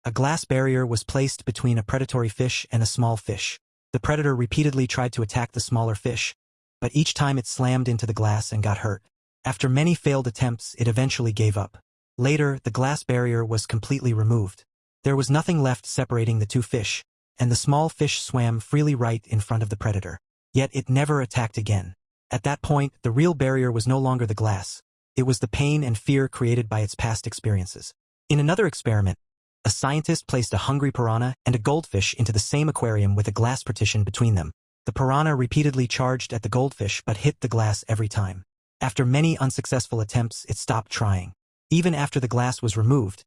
A glass barrier was placed between a predatory fish and a small fish. The predator repeatedly tried to attack the smaller fish, but each time it slammed into the glass and got hurt. After many failed attempts, it eventually gave up. Later, the glass barrier was completely removed. There was nothing left separating the two fish, and the small fish swam freely right in front of the predator. Yet it never attacked again. At that point, the real barrier was no longer the glass. It was the pain and fear created by its past experiences. In another experiment, a scientist placed a hungry piranha and a goldfish into the same aquarium with a glass partition between them. The piranha repeatedly charged at the goldfish but hit the glass every time. After many unsuccessful attempts, it stopped trying. Even after the glass was removed,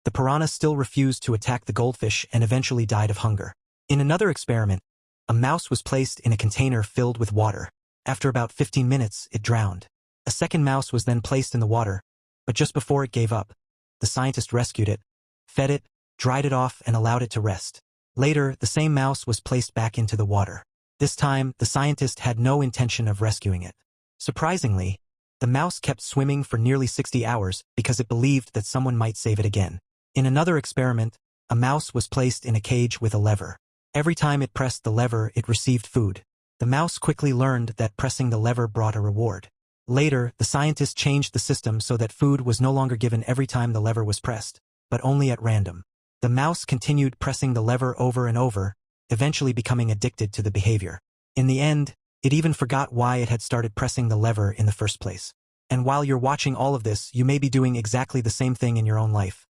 the piranha still refused to attack the goldfish and eventually died of hunger. In another experiment, a mouse was placed in a container filled with water. After about 15 minutes, it drowned. A second mouse was then placed in the water, but just before it gave up, the scientist rescued it, fed it, dried it off, and allowed it to rest. Later, the same mouse was placed back into the water. This time, the scientist had no intention of rescuing it. Surprisingly, the mouse kept swimming for nearly 60 hours because it believed that someone might save it again. In another experiment, a mouse was placed in a cage with a lever. Every time it pressed the lever, it received food. The mouse quickly learned that pressing the lever brought a reward. Later, the scientist changed the system so that food was no longer given every time the lever was pressed, but only at random. The mouse continued pressing the lever over and over, eventually becoming addicted to the behavior. In the end, it even forgot why it had started pressing the lever in the first place. And while you're watching all of this, you may be doing exactly the same thing in your own life.